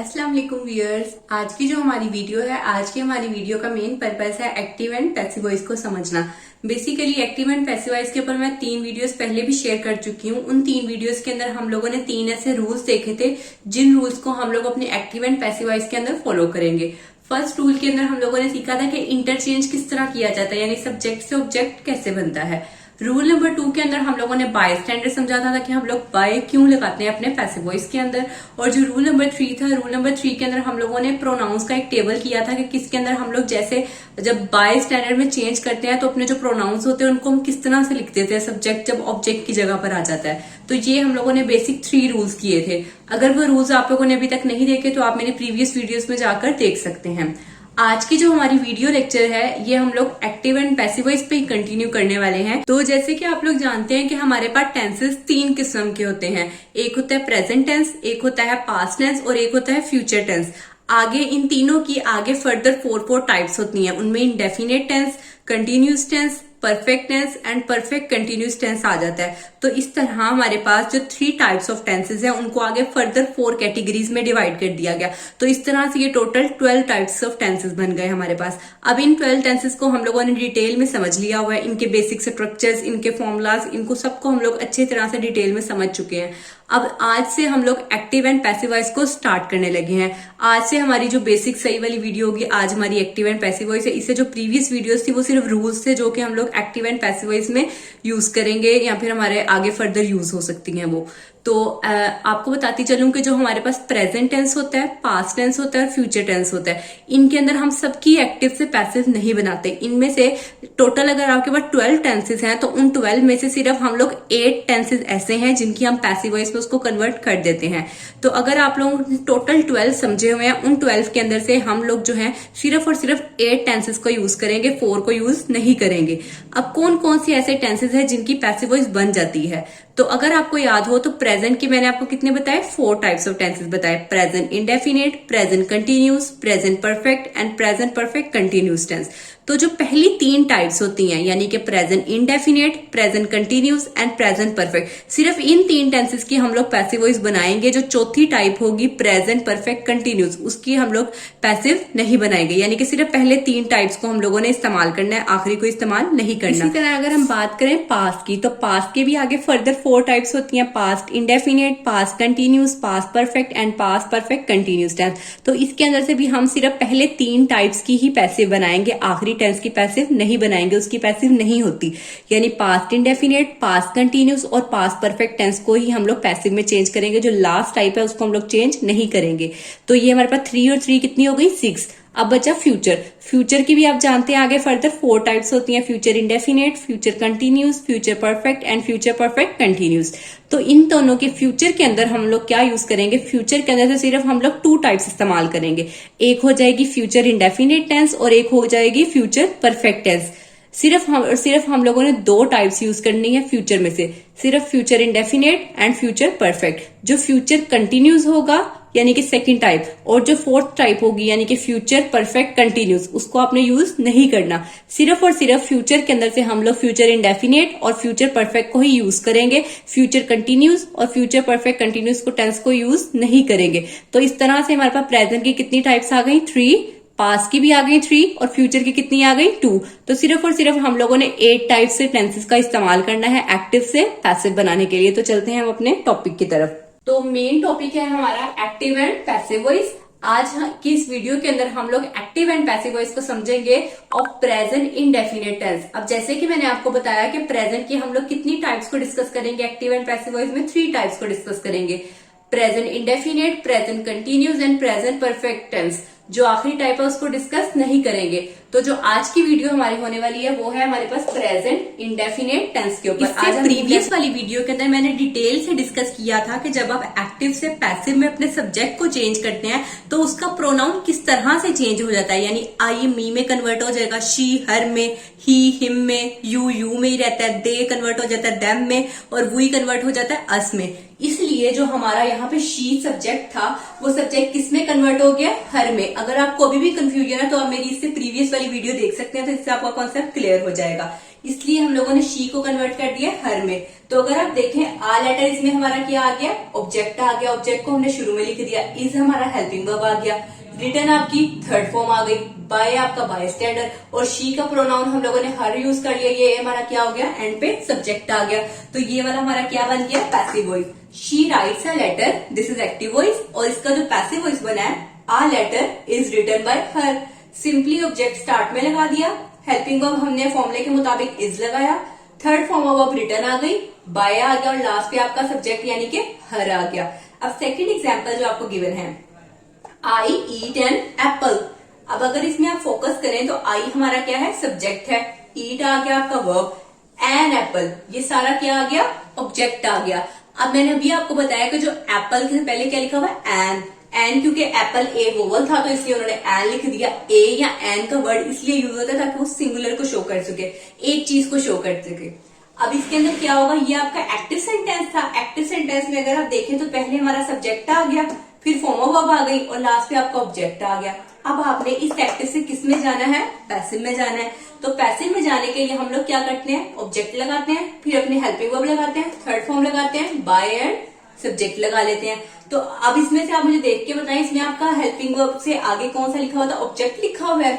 अस्सलाम वालेकुम व्यूअर्स। आज की जो हमारी वीडियो है, आज की हमारी वीडियो का मेन पर्पस है एक्टिव एंड पैसिव वॉइस को समझना। Basically active and passive voice के ऊपर मैं 3 वीडियोस पहले भी शेयर कर चुकी हूँ। उन 3 वीडियोस के अंदर हम लोगों ने 3 ऐसे रूल्स देखे थे जिन रूल्स को हम लोग अपने एक्टिव एंड पैसिव वॉइस के अंदर फॉलो करेंगे। फर्स्ट रूल के अंदर हम लोगों ने सीखा था कि इंटरचेंज किस तरह किया जाता है, यानी सब्जेक्ट से ऑब्जेक्ट कैसे बनता है। रूल नंबर 2 के अंदर हम लोगों ने बाय स्टैंडर्ड समझाता था कि हम लोग बाय क्यों लगाते हैं अपने पैसिव वॉइस के अंदर। और जो रूल नंबर 3 था, रूल नंबर 3 के अंदर हम लोगों ने प्रोनाउंस का एक टेबल किया था कि किसके अंदर हम लोग जैसे जब बाय स्टैंडर्ड में चेंज करते हैं तो अपने जो प्रोनाउंस होते हैं उनको हम किस तरह से लिख देते हैं सब्जेक्ट जब ऑब्जेक्ट की जगह पर आ जाता है। तो ये हम लोगों ने बेसिक 3 रूल्स किए थे। अगर वो रूल्स आप लोगों ने अभी तक नहीं देखे तो आप मेरे प्रीवियस वीडियोस में जाकर देख सकते हैं। आज की जो हमारी वीडियो लेक्चर है ये हम लोग एक्टिव एंड पैसिव वॉइस पे ही कंटिन्यू करने वाले हैं। तो जैसे कि आप लोग जानते हैं कि हमारे पास टेंसेस 3 किस्म के होते हैं। एक होता है प्रेजेंट टेंस, एक होता है पास्ट टेंस और एक होता है फ्यूचर टेंस। आगे इन तीनों की आगे फर्दर 4 टाइप्स होती हैं। उनमें indefinite tense, continuous tense, perfect tense and perfect continuous tense आ जाता है। तो इस तरह हमारे पास जो 3 टाइप्स ऑफ टेंसेस हैं उनको आगे फर्दर 4 कैटेगरीज में डिवाइड कर दिया गया। तो इस तरह से ये टोटल 12 टाइप्स ऑफ टेंसेस बन गए हमारे पास। अब इन 12 टेंसेस को हम लोगों ने डिटेल में समझ लिया हुआ है। इनके बेसिक स्ट्रक्चर्स, इनके फॉर्मूलाज, इनको सबको हम लोग अच्छी तरह से डिटेल में समझ चुके हैं। अब आज से हम लोग एक्टिव एंड पैसिव वॉइस को स्टार्ट करने लगे हैं। आज से हमारी जो बेसिक सही वाली वीडियो होगी, आज हमारी एक्टिव एंड पैसिव वॉइस है। इससे जो प्रीवियस वीडियोस थी वो सिर्फ रूल्स थे जो कि हम लोग एक्टिव एंड पैसिव वॉइस में यूज करेंगे या फिर हमारे आगे फर्दर यूज हो सकती हैं वो। तो आपको बताती चलूं कि जो हमारे पास प्रेजेंट टेंस होता है, पास्ट टेंस होता है और फ्यूचर टेंस होता है, इनके अंदर हम सबकी एक्टिव से पैसिव नहीं बनाते। इनमें से टोटल अगर आपके पास 12 टेंसेस हैं तो उन 12 में से सिर्फ हम लोग 8 टेंसेस ऐसे हैं जिनकी हम पैसिव वॉइस में उसको कन्वर्ट कर देते हैं। तो अगर आप लोग टोटल 12 समझे हुए हैं, उन 12 के अंदर से हम लोग जो है सिर्फ और सिर्फ 8 टेंसेस को यूज करेंगे, 4 को यूज नहीं करेंगे। अब कौन कौन सी ऐसे टेंसेस है जिनकी पैसिव वॉइस बन जाती है? तो अगर आपको याद हो तो प्रेजेंट की मैंने आपको कितने बताए? 4 टाइप्स ऑफ टेंसेस बताए। Present indefinite, present continuous, present perfect and present perfect continuous tense. तो जो पहली 3 टाइप्स होती हैं यानी कि present indefinite, present continuous and present perfect, सिर्फ इन 3 टेंसेस की हम लोग पैसिव वॉइस बनाएंगे। जो चौथी टाइप होगी प्रेजेंट परफेक्ट कंटिन्यूस, उसकी हम लोग पैसिव नहीं बनाएंगे। यानी कि सिर्फ पहले 3 टाइप्स को हम लोगों ने इस्तेमाल करना है, आखिरी को इस्तेमाल नहीं करना। इसी तरह अगर हम बात करें पास्ट की, तो पास्ट के भी आगे फर्दर 4 टाइप्स होती हैं। Past indefinite, past continuous, past perfect and past perfect continuous tense. तो इसके अंदर से भी हम सिर्फ पहले 3 टाइप्स की ही पैसिव बनाएंगे, आखिरी टेंस की पैसिव नहीं बनाएंगे, उसकी पैसिव नहीं होती। यानी पास्ट इंडेफिनिट, पास्ट कंटिन्यूस और पास्ट परफेक्ट टेंस को ही हम लोग पैसिव में चेंज करेंगे। जो लास्ट टाइप है उसको हम लोग चेंज नहीं करेंगे। तो ये हमारे पास 3 और 3 कितनी हो गई? 6। अब बचा फ्यूचर। फ्यूचर की भी आप जानते हैं आगे फर्दर 4 टाइप्स होती हैं। Future indefinite, future continuous, future perfect and future perfect continuous. तो इन दोनों के फ्यूचर के अंदर हम लोग क्या यूज करेंगे? फ्यूचर के अंदर से सिर्फ हम लोग 2 टाइप्स इस्तेमाल करेंगे। एक हो जाएगी फ्यूचर इंडेफिनिट टेंस और एक हो जाएगी फ्यूचर परफेक्ट टेंस। सिर्फ हम लोगों ने 2 टाइप्स यूज करनी है फ्यूचर में से, सिर्फ future indefinite and future perfect. जो फ्यूचर कंटिन्यूस होगा यानी कि सेकंड टाइप, और जो 4th टाइप होगी यानी कि फ्यूचर परफेक्ट कंटिन्यूस, उसको आपने यूज नहीं करना। सिर्फ और सिर्फ फ्यूचर के अंदर से हम लोग फ्यूचर इंडेफिनिट और फ्यूचर परफेक्ट को ही यूज करेंगे। फ्यूचर कंटिन्यूस और फ्यूचर परफेक्ट कंटिन्यूस को टेंस को यूज नहीं करेंगे। तो इस तरह से हमारे पास प्रेजेंट की कितनी टाइप्स आ गई? 3, पास्ट की भी आ गई 3 और फ्यूचर की कितनी आ गई? 2। तो सिर्फ और सिर्फ हम लोगों ने 8 टाइप से टेंसेस का इस्तेमाल करना है एक्टिव से पैसिव बनाने के लिए। तो चलते हैं हम अपने टॉपिक की तरफ। तो मेन टॉपिक है हमारा एक्टिव एंड पैसिव वॉइस। आज की इस वीडियो के अंदर हम लोग एक्टिव एंड पैसिव वॉइस को समझेंगे ऑफ प्रेजेंट इंडेफिनिट टेंस। अब जैसे कि मैंने आपको बताया कि प्रेजेंट की हम लोग कितनी टाइप्स को डिस्कस करेंगे एक्टिव एंड पैसिव वॉइस में? 3 टाइप्स को डिस्कस करेंगे। Present indefinite, present continuous and present perfect tense. जो आखिरी टाइप है उसको डिस्कस नहीं करेंगे। तो जो आज की वीडियो हमारी होने वाली है वो है हमारे पास प्रेजेंट इंडेफिनिट टेंस के ऊपर। आज प्रीवियस वाली वीडियो के अंदर मैंने डिटेल से डिस्कस किया था कि जब आप एक्टिव से पैसिव में अपने सब्जेक्ट को चेंज करते हैं तो उसका प्रोनाउन किस तरह से चेंज हो जाता है। यानी आई मी में कन्वर्ट हो जाएगा, शी हर में, ही हिम में, यू में ही रहता है, दे कन्वर्ट हो जाता है देम में, और वी कन्वर्ट हो जाता है अस में। इसलिए जो हमारा यहाँ पे शी सब्जेक्ट था वो सब्जेक्ट किस में कन्वर्ट हो गया? हर में। अगर आपको अभी भी कंफ्यूजन है तो आप मेरी इससे प्रीवियस वाली वीडियो देख सकते हैं, तो इससे आपका कॉन्सेप्ट क्लियर हो जाएगा। इसलिए हम लोगों ने शी को कन्वर्ट कर दिया हर में। तो अगर आप देखें आ लेटर इसमें हमारा क्या आ गया, ऑब्जेक्ट आ गया। ऑब्जेक्ट को हमने शुरू में लिख दिया, इज हमारा हेल्पिंग वर्ब आ गया। रिटर्न आपकी थर्ड फॉर्म आ गई, बाय आपका बाय स्टैंडर, और शी का प्रोनाउन हम लोगों ने हर यूज कर लिया। ये हमारा क्या हो गया, एंड पे सब्जेक्ट आ गया। तो ये वाला हमारा क्या बन गया, passive voice. She writes a letter, this is active voice, और इसका जो पैसिव वॉइस बना है, a letter is written by her. Simply object start में लगा दिया, हेल्पिंग वर्ब हमने फॉर्मूले के मुताबिक इज लगाया, third form of verb return आ गई, बाय आ गया, और लास्ट पे आपका सब्जेक्ट यानी कि हर आ गया। अब सेकंड एग्जांपल जो आपको गिवन है, आई ईट एन एप्पल। अब अगर इसमें आप फोकस करें तो आई हमारा क्या है, सब्जेक्ट है, ईट आ गया आपका वर्ब, एन एप्पल ये सारा क्या आ गया, ऑब्जेक्ट आ गया। अब मैंने अभी आपको बताया कि जो एप्पल के पहले क्या लिखा हुआ है, एन क्योंकि एप्पल ए वोवल था तो इसलिए उन्होंने एन लिख दिया। ए या एन का वर्ड इसलिए यूज होता है ताकि वो सिंगुलर को शो कर सके, एक चीज को शो कर सके। अब इसके अंदर क्या होगा, ये आपका एक्टिव सेंटेंस था। एक्टिव सेंटेंस में अगर आप देखें तो पहले हमारा सब्जेक्ट आ गया, फिर फॉर्म ऑफ वर्ब आ गई, और लास्ट पे आपका ऑब्जेक्ट आ गया। अब आपने इस एक्टिव से किस में जाना है, पैसिव में जाना है। तो पैसिव में जाने के लिए हम लोग क्या करते हैं, ऑब्जेक्ट लगाते हैं, फिर अपने हेल्पिंग वर्ब लगाते हैं, थर्ड फॉर्म लगाते हैं, बाय एंड सब्जेक्ट लगा लेते हैं। तो अब इसमें से आप मुझे देख के बताएं, इसमें आपका हेल्पिंग वर्ब से आगे कौन सा लिखा हुआ था, ऑब्जेक्ट लिखा हुआ है।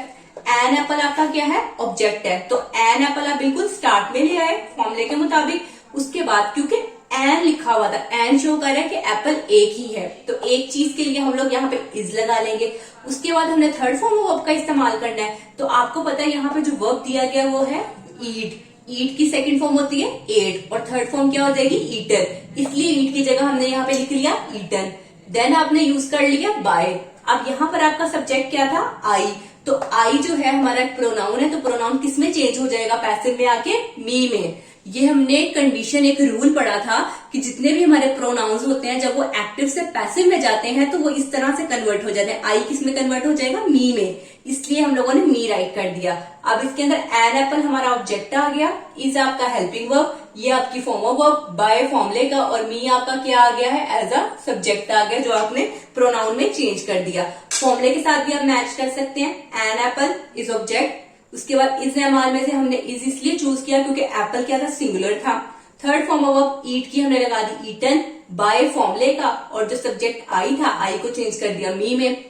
एन एप्पल आपका क्या है, ऑब्जेक्ट है, तो एन एप्पल आप बिल्कुल स्टार्ट में ले आए फॉर्मूले के मुताबिक। उसके बाद क्योंकि एन लिखा हुआ था, एन शो कर रहा है कि एप्पल एक ही है, तो एक चीज के लिए हम लोग यहाँ पे इज लगा लेंगे। उसके बाद हमने थर्ड फॉर्म वर्ब का इस्तेमाल करना है। तो आपको पता है यहाँ पे जो वर्ब दिया गया वो है ईट। ईट की सेकंड फॉर्म होती है एट, और थर्ड फॉर्म क्या हो जाएगी, ईटर। इसलिए ईट की जगह हमने यहाँ पे लिख लिया ईटन। देन आपने यूज कर लिया बाय। अब यहाँ पर आपका सब्जेक्ट क्या था, आई। तो आई जो है हमारा प्रोनाउन है, तो प्रोनाउन किस में चेंज हो जाएगा, पैसिव में आके मी में। ये हमने कंडीशन, एक रूल पढ़ा था कि जितने भी हमारे प्रोनाउंस होते हैं जब वो एक्टिव से पैसिव में जाते हैं तो वो इस तरह से कन्वर्ट हो जाते हैं। आई किस में कन्वर्ट हो जाएगा, मी में, इसलिए हम लोगों ने मी राइट कर दिया। अब इसके अंदर एन एप्पल हमारा ऑब्जेक्ट आ गया, इज आपका हेल्पिंग वर्ब, ये आपकी फॉर्म ऑफ वर्ब बाय फॉर्मूले का, और मी आपका क्या आ गया है, एज अ सब्जेक्ट आ गया, जो आपने प्रोनाउन में चेंज कर दिया। फॉर्मूले के साथ भी आप मैच कर सकते हैं, एन एप्पल इज ऑब्जेक्ट। उसके बाद इज एमआर में से हमने इज इसलिए चूज किया क्योंकि एप्पल क्या था, सिंगुलर था। थर्ड फॉर्म ऑफ वर्ब ईट की हमने लगा दी ईटन बाय फॉर्मूले का, और जो सब्जेक्ट आई था, आई को चेंज कर दिया मी में।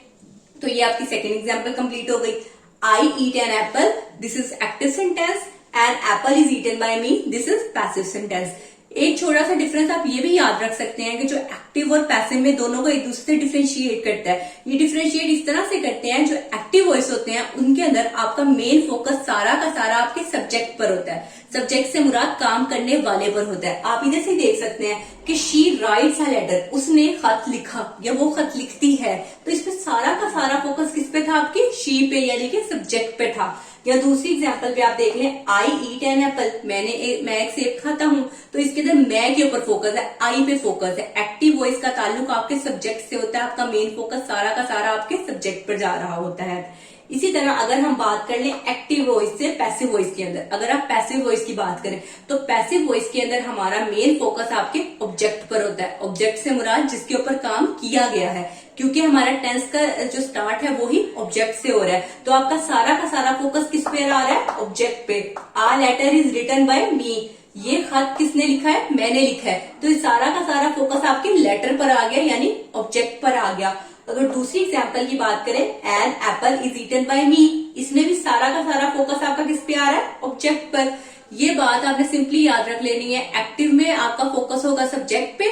तो ये आपकी सेकेंड एग्जाम्पल कंप्लीट हो गई। I eat an apple, this is active sentence, and apple is eaten by me, this is passive sentence. एक छोटा सा डिफरेंस आप ये भी याद रख सकते हैं कि जो एक्टिव और पैसिव में दोनों को एक दूसरे से डिफरेंशिएट करता है। ये डिफरेंशिएट इस तरह से करते हैं, जो एक्टिव वॉइस होते हैं उनके अंदर आपका मेन फोकस सारा का सारा आपके सब्जेक्ट पर होता है। सब्जेक्ट से मुराद काम करने वाले पर होता है। आप इधर से देख सकते हैं कि शी राइट्स अ लेटर, उसने खत लिखा या वो खत लिखती है, तो इसमें सारा का सारा फोकस किस पे था, आपकी शी पे यानी कि सब्जेक्ट पे था। या दूसरी एग्जांपल पे आप देख लें, आई ईट एन एप्पल, मैं एक सेब खाता हूं, तो इसके अंदर मैं के ऊपर फोकस है, आई पे फोकस है। एक्टिव वॉइस का ताल्लुक आपके सब्जेक्ट से होता है, आपका मेन फोकस सारा का सारा आपके सब्जेक्ट पर जा रहा होता है। इसी तरह अगर हम बात कर लें एक्टिव वॉइस से पैसिव वॉइस के अंदर, अगर आप पैसिव वॉइस की बात करें तो पैसिव वॉइस के अंदर हमारा मेन फोकस आपके ऑब्जेक्ट पर होता है। ऑब्जेक्ट से मुराद जिसके ऊपर काम किया गया है, क्योंकि हमारा टेंस का जो स्टार्ट है वो ही ऑब्जेक्ट से हो रहा है, तो आपका सारा का सारा फोकस किस पे आ रहा है, ऑब्जेक्ट पे। A letter is written by me, ये खत किसने लिखा है, मैंने लिखा है, तो ये सारा का सारा फोकस आपके लेटर पर आ गया यानी ऑब्जेक्ट पर आ गया। अगर दूसरी एग्जांपल की बात करें, an apple is eaten by me, इसमें भी सारा का सारा फोकस आपका किस पे आ रहा है, ऑब्जेक्ट पर। ये बात आपने सिंपली याद रख लेनी है, एक्टिव में आपका फोकस होगा सब्जेक्ट पे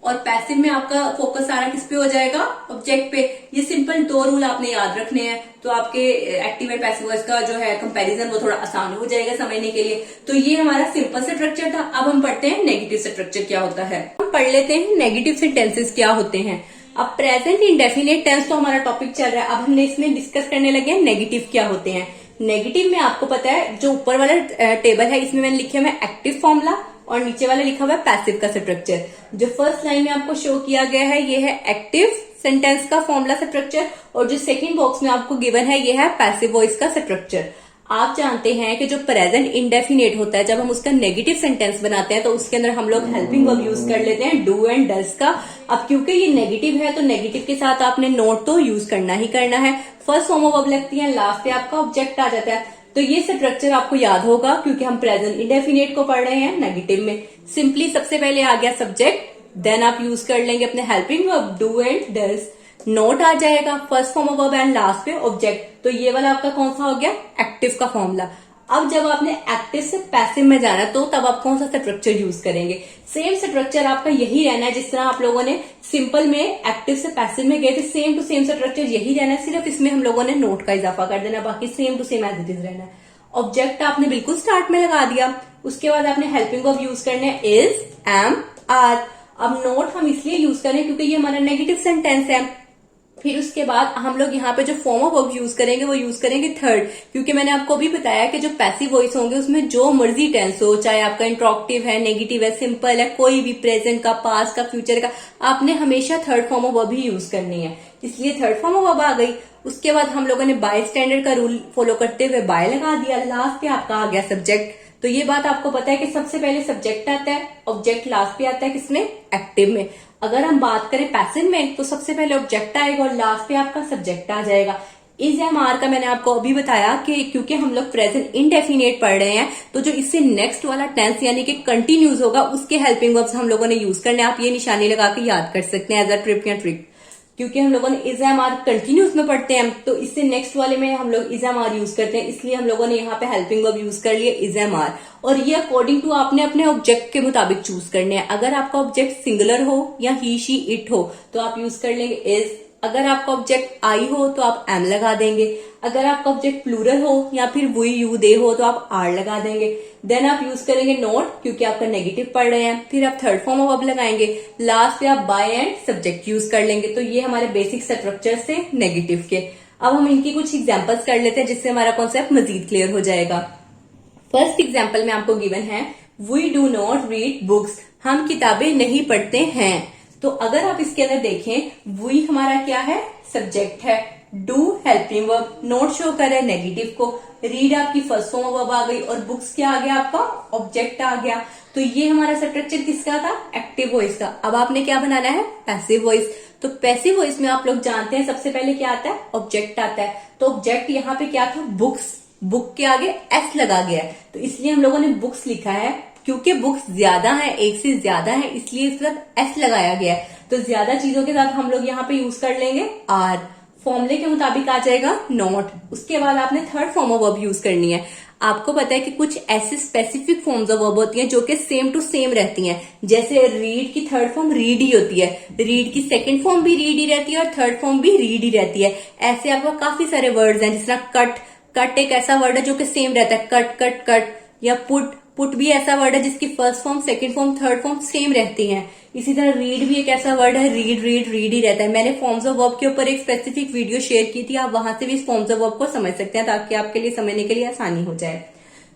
और पैसिव में आपका फोकस सारा किस पे हो जाएगा, ऑब्जेक्ट पे। ये सिंपल दो रूल आपने याद रखने हैं, तो आपके एक्टिव एंड पैसिव वॉइस का जो है कंपैरिजन वो थोड़ा आसान हो जाएगा समझने के लिए। तो ये हमारा सिंपल से स्ट्रक्चर था। अब हम पढ़ते हैं नेगेटिव स्ट्रक्चर क्या होता है। हम पढ़ लेते हैं नेगेटिव सेंटेंसेस क्या होते हैं। अब प्रेजेंट इंडेफिनिट टेंस तो हमारा टॉपिक चल रहा है, अब हमने इसमें डिस्कस करने लगे हैं नेगेटिव क्या होते हैं। नेगेटिव में आपको पता है जो ऊपर वाला टेबल है इसमें मैंने लिखा है एक्टिव फॉर्मूला और नीचे वाला लिखा हुआ है पैसिव का स्ट्रक्चर। जो फर्स्ट लाइन में आपको शो किया गया है ये है एक्टिव सेंटेंस का फॉर्मूला स्ट्रक्चर, और जो सेकंड बॉक्स में आपको गिवन है ये है पैसिव वॉइस का स्ट्रक्चर। आप जानते हैं कि जो प्रेजेंट इंडेफिनेट होता है जब हम उसका नेगेटिव सेंटेंस बनाते हैं तो उसके अंदर हम लोग हेल्पिंग वर्ब यूज कर लेते हैं डू एंड डज का। अब क्योंकि ये नेगेटिव है तो नेगेटिव के साथ आपने नोट तो यूज करना ही करना है। फर्स्ट फॉर्म ऑफ वर्ब लगती है, लास्ट पे आपका ऑब्जेक्ट आ जाता है। तो ये स्ट्रक्चर आपको याद होगा क्योंकि हम प्रेजेंट इंडेफिनिट को पढ़ रहे हैं नेगेटिव में। सिंपली सबसे पहले आ गया सब्जेक्ट, देन आप यूज कर लेंगे अपने helping verb do and does, not आ जाएगा, first form of verb and last पे ऑब्जेक्ट। तो ये वाला आपका कौन सा हो गया, एक्टिव का फॉर्मूला। अब जब आपने एक्टिव से पैसिव में जाना तो तब आप कौन सा स्ट्रक्चर यूज करेंगे। सेम स्ट्रक्चर आपका यही रहना है जिस तरह आप लोगों ने सिंपल में एक्टिव से पैसिव में गए थे, सेम टू सेम स्ट्रक्चर यही रहना है, सिर्फ इसमेम हम लोगों ने नोट का इजाफा कर देना, बाकी same to same as it is रहना है। ऑब्जेक्ट आपने बिल्कुल स्टार्ट में लगा दिया, उसके बाद आपने हेल्पिंग वर्ब यूज करने इज, एम, आर। अब नोट हम इसलिए यूज करें क्योंकि ये हमारा नेगेटिव सेंटेंस है। फिर उसके बाद हम लोग यहाँ पे जो फॉर्म ऑफ वर्ब यूज करेंगे वो यूज करेंगे थर्ड, क्योंकि मैंने आपको अभी बताया कि जो पैसिव वॉइस होंगे उसमें जो मर्जी टेंस हो, चाहे आपका इंट्रोगेटिव है, नेगेटिव है, सिंपल है, कोई भी, प्रेजेंट का, पास्ट का, फ्यूचर का, आपने हमेशा third form of verb he use करनी है, इसलिए थर्ड फॉर्म ऑफ वर्ब आ गई। उसके बाद हम लोगों ने बाय स्टैंडर्ड का रूल फॉलो करते हुए बाय लगा दिया, लास्ट पे आपका आ गया सब्जेक्ट। तो ये बात आपको पता है कि सबसे पहले सब्जेक्ट आता है, ऑब्जेक्ट लास्ट पे आता है, किसमें, एक्टिव में। अगर हम बात करें पैसिव में तो सबसे पहले ऑब्जेक्ट आएगा और लास्ट पे आपका सब्जेक्ट आ जाएगा। इज, एम, आर का मैंने आपको अभी बताया कि क्योंकि हम लोग प्रेजेंट इंडेफिनिट पढ़ रहे हैं तो जो इससे नेक्स्ट वाला टेंस यानी कि कंटिन्यूज होगा उसके हेल्पिंग वर्ब्स हम लोगों ने यूज करने। आप ये निशानी लगा के याद कर सकते हैं एज अ ट्रिप या ट्रिक, क्योंकि हम लोगों ने इज, एम, आर कंटिन्यूस में पढ़ते हैं तो इससे नेक्स्ट वाले में हम लोग इज, एम, आर यूज करते हैं, इसलिए हम लोगों ने यहाँ पे हेल्पिंग वर्ब यूज कर लिया इज, एम, आर। और ये अकॉर्डिंग टू आपने अपने ऑब्जेक्ट के मुताबिक चूज करने हैं। अगर आपका ऑब्जेक्ट सिंगुलर हो या ही, शी, इट हो तो आप यूज कर लेंगे इज। अगर आपका ऑब्जेक्ट आई हो तो आप एम लगा देंगे। अगर आपका ऑब्जेक्ट प्लूरल हो या फिर वी, यू, दे हो तो आप आर लगा देंगे। देन आप यूज करेंगे नोट क्योंकि आपका नेगेटिव पढ़ रहे हैं। फिर आप थर्ड फॉर्म ऑफ वर्ब लगाएंगे, लास्ट पे आप बाय एंड सब्जेक्ट यूज कर लेंगे। तो ये हमारे बेसिक स्ट्रक्चर से नेगेटिव के। अब हम इनकी कुछ एग्जाम्पल्स कर लेते हैं जिससे हमारा कॉन्सेप्ट मजीद क्लियर हो जाएगा। फर्स्ट एग्जाम्पल में आपको गिवन है we do not read books, हम किताबें नहीं पढ़ते हैं। तो अगर आप इसके अंदर देखें वी हमारा क्या है, सब्जेक्ट है, do helping verb, note show कर रहे नेगेटिव को, रीड आपकी फर्स्ट फॉर्म वर्ब आ गई और बुक्स क्या आ गया आपका, ऑब्जेक्ट आ गया। तो ये हमारा स्ट्रक्चर किसका था, एक्टिव वॉइस का। अब आपने क्या बनाना है, पैसिव वॉइस। तो पैसिव वॉइस में आप लोग जानते हैं सबसे पहले क्या आता है, ऑब्जेक्ट आता है। तो ऑब्जेक्ट यहाँ पे क्या था, बुक्स, बुक के आगे एस लगा गया है तो इसलिए हम लोगों ने बुक्स लिखा है। क्योंकि बुक्स ज्यादा है, एक से ज्यादा है, इसलिए इसके साथ एस लगाया गया है। तो ज्यादा चीजों के साथ हम लोग यहाँ पे यूज कर लेंगे आर। फॉर्मूले के मुताबिक आ जाएगा नॉट। उसके बाद आपने third form of verb use करनी है। आपको पता है कि कुछ ऐसी स्पेसिफिक फॉर्म्स ऑफ वर्ब होती हैं जो कि सेम टू सेम रहती हैं। जैसे रीड की थर्ड फॉर्म रीड ही होती है, रीड की सेकंड फॉर्म भी रीड ही रहती है और थर्ड फॉर्म भी रीड ही रहती है। ऐसे आपको काफी सारे वर्ड्स हैं, जिस तरह कट, कट एक ऐसा वर्ड है जो कि सेम रहता है, कट कट कट। या पुट, पुट भी ऐसा वर्ड है जिसकी first form, second form, third form same रहती हैं। इसी तरह रीड भी एक ऐसा वर्ड है, रीड रीड रीड ही रहता है। मैंने फॉर्म्स ऑफ वर्ब के ऊपर एक स्पेसिफिक वीडियो शेयर की थी, आप वहां से भी इस फॉर्म्स ऑफ वर्ब को समझ सकते हैं ताकि आपके लिए समझने के लिए आसानी हो जाए।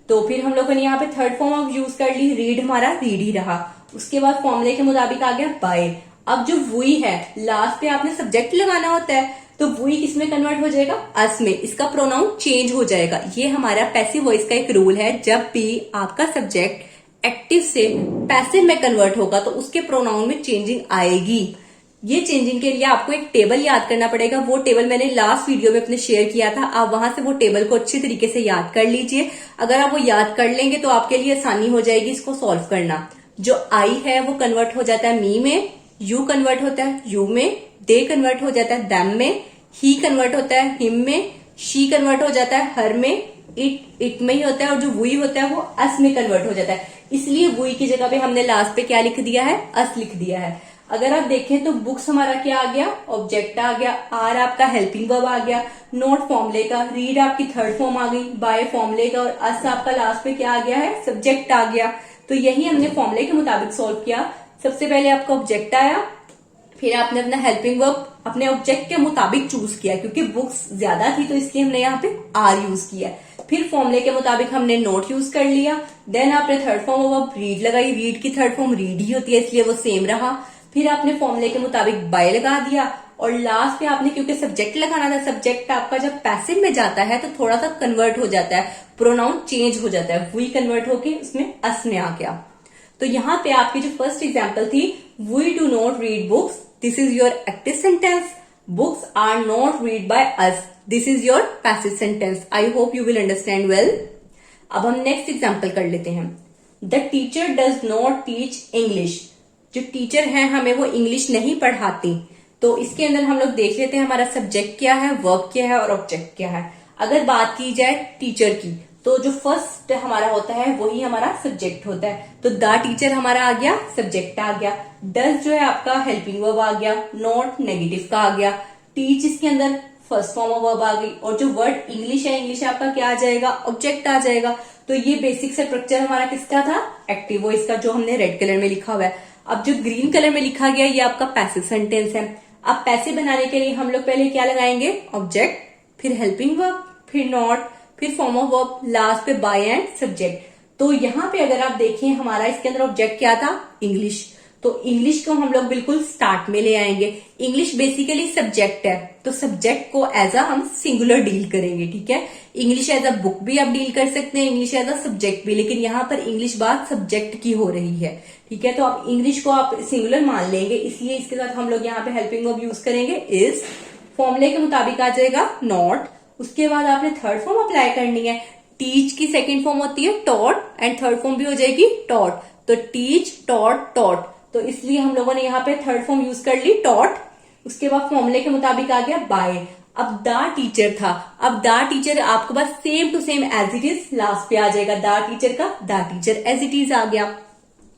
तो फिर हम लोगों ने यहाँ पे थर्ड फॉर्म ऑफ यूज कर ली, रीड हमारा रीड ही रहा। उसके बाद फॉर्मूले के मुताबिक आ गया बाय। अब जो वी है लास्ट पे आपने सब्जेक्ट लगाना होता है, तो वी किसमें कन्वर्ट हो जाएगा, अस में। इसका प्रोनाउन चेंज हो जाएगा। ये हमारा पैसिव वॉइस का एक रूल है, जब भी आपका सब्जेक्ट एक्टिव से पैसिव में कन्वर्ट होगा तो उसके प्रोनाउन में चेंजिंग आएगी। ये चेंजिंग के लिए आपको एक टेबल याद करना पड़ेगा। वो टेबल मैंने लास्ट वीडियो में अपने शेयर किया था, आप वहां से वो टेबल को अच्छी तरीके से याद कर लीजिए। अगर आप वो याद कर लेंगे तो आपके लिए आसानी हो जाएगी इसको सॉल्व करना। जो आई है वो कन्वर्ट हो जाता है मी में, यू कन्वर्ट होता है यू में, दे कन्वर्ट हो जाता है देम में, ही कन्वर्ट होता है हिम में, शी कन्वर्ट हो जाता है हर में, इट में ही होता है, और जो वी होता है वो अस में कन्वर्ट हो जाता है। इसलिए वी की जगह पे हमने लास्ट पे क्या लिख दिया है, अस लिख दिया है। अगर आप देखें तो बुक्स हमारा क्या आ गया, ऑब्जेक्ट आ गया, आर आपका हेल्पिंग वर्ब आ गया, नोट फॉर्मूले का, रीड आपकी थर्ड फॉर्म आ गई, बाय फॉर्मूले का, और अस आपका लास्ट पे क्या आ गया है, सब्जेक्ट आ गया। तो यही हमने फॉर्मूले के मुताबिक सॉल्व किया। सबसे पहले आपका ऑब्जेक्ट आया, फिर आपने अपना हेल्पिंग वर्ब अपने ऑब्जेक्ट के मुताबिक चूज किया, क्योंकि बुक्स ज्यादा थी तो इसलिए हमने यहाँ पे आर यूज किया। फिर फॉर्मूले के मुताबिक हमने नोट यूज कर लिया। देन आपने थर्ड फॉर्म वर्ब रीड लगाई, रीड की थर्ड फॉर्म रीड ही होती है इसलिए वो सेम रहा। फिर आपने फॉर्मूले के मुताबिक बाय लगा दिया, और लास्ट पे आपने क्योंकि सब्जेक्ट लगाना था, सब्जेक्ट आपका जब पैसिव में जाता है तो थोड़ा सा कन्वर्ट हो जाता है, प्रोनाउन चेंज हो जाता है, वी कन्वर्ट होके उसमें अस में आ गया। तो यहाँ पे आपकी जो फर्स्ट एग्जाम्पल थी, we do not read books, this is your active sentence, books are not read by us, this is your passive sentence. I hope you will understand well. अब हम नेक्स्ट एग्जाम्पल कर लेते हैं। The teacher does not teach English. जो teacher है हमें वो English नहीं पढ़ाती। तो इसके अंदर हम लोग देख लेते हैं हमारा सब्जेक्ट क्या है, वर्ब क्या है और ऑब्जेक्ट क्या है। अगर बात की जाए टीचर की तो जो फर्स्ट हमारा होता है वही हमारा सब्जेक्ट होता है। तो द टीचर हमारा आ गया, सब्जेक्ट आ गया। डज जो है आपका हेल्पिंग वर्ब आ गया, नॉट नेगेटिव का आ गया। टीच इसके अंदर फर्स्ट फॉर्म ऑफ वर्ब आ गई और जो वर्ड इंग्लिश है, इंग्लिश आपका क्या आ जाएगा, ऑब्जेक्ट आ जाएगा। तो ये बेसिक स्ट्रक्चर हमारा किसका था, एक्टिव वॉइस का, जो हमने रेड कलर में लिखा हुआ है। अब जो ग्रीन कलर में लिखा गया ये आपका पैसिव सेंटेंस है। अब पैसिव बनाने के लिए हम लोग पहले क्या लगाएंगे, ऑब्जेक्ट, फिर हेल्पिंग वर्ब, फिर नॉट, फिर फॉर्म ऑफ वर्ब, लास्ट पे बाय एंड सब्जेक्ट। तो यहाँ पे अगर आप देखें हमारा इसके अंदर ऑब्जेक्ट क्या था, इंग्लिश। तो इंग्लिश को हम लोग बिल्कुल स्टार्ट में ले आएंगे। इंग्लिश बेसिकली सब्जेक्ट है, तो सब्जेक्ट को एज अ हम सिंगुलर डील करेंगे, ठीक है। इंग्लिश एज अ बुक भी आप डील कर सकते हैं, इंग्लिश एज अ सब्जेक्ट भी, लेकिन यहाँ पर इंग्लिश बात सब्जेक्ट की हो रही है, ठीक है। तो आप इंग्लिश को आप सिंगुलर मान लेंगे, इसलिए इसके साथ हम लोग यहाँ पे हेल्पिंग वर्ब यूज करेंगे इज। फॉर्मूले के मुताबिक आ जाएगा नॉट। उसके बाद आपने थर्ड फॉर्म अप्लाई करनी है। टीच की सेकेंड फॉर्म होती है टॉट एंड थर्ड फॉर्म भी हो जाएगी टॉट। तो टीच, टॉट, टॉट, तो इसलिए हम लोगों ने यहाँ पे थर्ड फॉर्म यूज कर ली टॉट। उसके बाद फॉर्मूले के मुताबिक आ गया बाय। अब द टीचर था, अब द टीचर आपके पास same to same as it is last पे आ जाएगा। द टीचर का the teacher as it is आ गया।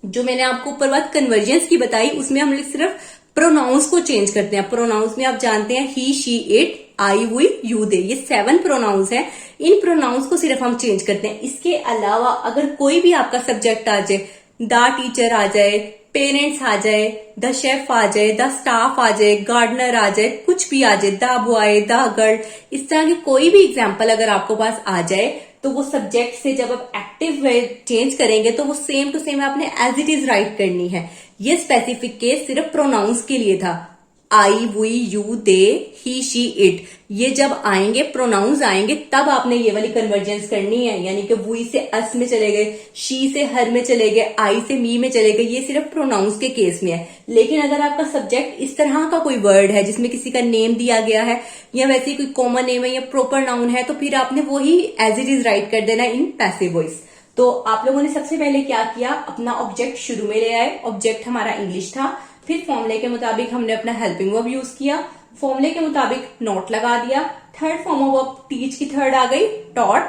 जो मैंने आपको ऊपर बात कन्वर्जेंस की बताई उसमें हम लोग सिर्फ प्रोनाउंस को चेंज करते हैं। प्रोनाउंस में आप जानते हैं he, she, it, I, we, you, they, ये 7 प्रोनाउंस हैं। इन प्रोनाउंस को सिर्फ हम चेंज करते हैं। इसके अलावा अगर कोई भी आपका सब्जेक्ट आ जाए, द टीचर आ जाए, पेरेंट्स आ जाए, द शेफ आ जाए, द स्टाफ आ जाए, गार्डनर आ जाए, कुछ भी आ जाए, द बॉय, द गर्ल, इस तरह की कोई भी एग्जाम्पल अगर आपको पास आ जाए तो वो सब्जेक्ट से जब आप एक्टिव चेंज करेंगे तो वो सेम टू सेम आपने एज इट इज राइट करनी है। ये स्पेसिफिक केस सिर्फ प्रोनाउंस के लिए था। I, we, you, they, he, she, it, ये जब आएंगे, प्रोनाउंस आएंगे, तब आपने ये वाली कन्वर्जेंस करनी है। यानी कि वी से अस में चले गए, शी से हर में चले गए, आई से मी में चले गए, ये सिर्फ प्रोनाउंस के केस में है। लेकिन अगर आपका सब्जेक्ट इस तरह का कोई वर्ड है जिसमें किसी का नेम दिया गया है या वैसे कोई कॉमन नेम है या प्रॉपर नाउन है, तो फिर आपने वही एज इट इज राइट कर देना इन पैसिव वॉइस। तो आप लोगों ने सबसे पहले क्या किया, अपना ऑब्जेक्ट शुरू में ले आए। ऑब्जेक्ट हमारा इंग्लिश था। फिर फॉर्मूले के मुताबिक हमने अपना हेल्पिंग वर्ब यूज किया। फॉर्मूले के मुताबिक नॉट लगा दिया। Third form of verb teach की थर्ड आ गई टॉट।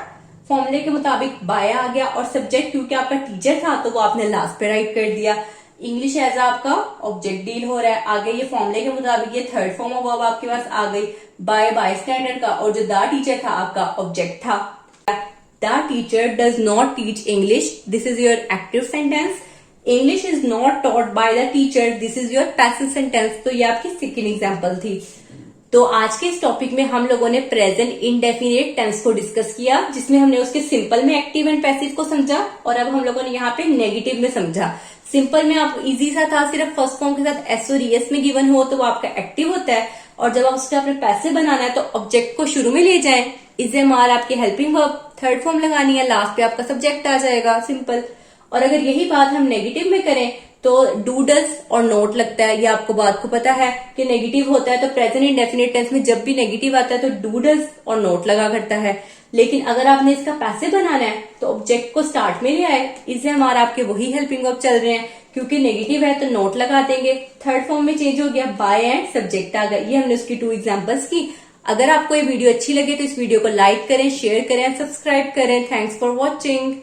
फॉर्मूले के मुताबिक बाय आ गया और सब्जेक्ट क्योंकि आपका टीचर था तो वो आपने लास्ट पे राइट कर दिया। इंग्लिश एज आपका ऑब्जेक्ट डील हो रहा है। आगे ये फॉर्मूले के मुताबिक ये थर्ड फॉर्म ऑफ वर्ब आपके पास आ गई बाय स्टैंडर्ड का, और जो द टीचर था आपका ऑब्जेक्ट था। The teacher does not teach English, this is your active sentence. English is not taught by the teacher, this is your passive sentence। तो ये आपकी सेकेंड एग्जाम्पल थी। तो आज के इस टॉपिक में हम लोगों ने प्रेजेंट इंडेफिनिट टेंस को डिस्कस किया, जिसमें हमने उसके सिंपल में एक्टिव एंड पैसिव को समझा, और अब हम लोगों ने यहाँ पे नेगेटिव में समझा। सिंपल में आप इजी सा था, सिर्फ फर्स्ट फॉर्म के साथ एस और ईएस में गिवन हो तो वो आपका एक्टिव होता है, और जब आप उसका अपने पैसिव बनाना है तो ऑब्जेक्ट को शुरू में ले जाएं, इज एम आर आपके हेल्पिंग वर्ब, थर्ड फॉर्म लगानी है, लास्ट पे आपका सब्जेक्ट आ जाएगा, सिंपल। और अगर यही बात हम नेगेटिव में करें तो डू, डज और नोट लगता है। ये आपको बात को पता है कि नेगेटिव होता है, तो प्रेजेंट इंडेफिनिट टेंस में जब भी नेगेटिव आता है तो डू, डज और नोट लगा करता है। लेकिन अगर आपने इसका पैसिव बनाना है तो ऑब्जेक्ट को स्टार्ट में ले आए, इससे हमारा आपके वही हेल्पिंग वर्ब चल रहे हैं। क्योंकि नेगेटिव है तो नोट लगा देंगे। थर्ड फॉर्म में चेंज हो गया, बाय एंड सब्जेक्ट आ गया। ये हमने उसकी 2 एग्जाम्पल्स की। अगर आपको ये वीडियो अच्छी लगे तो इस वीडियो को लाइक करें, शेयर करें, सब्सक्राइब करें। Thanks for watching.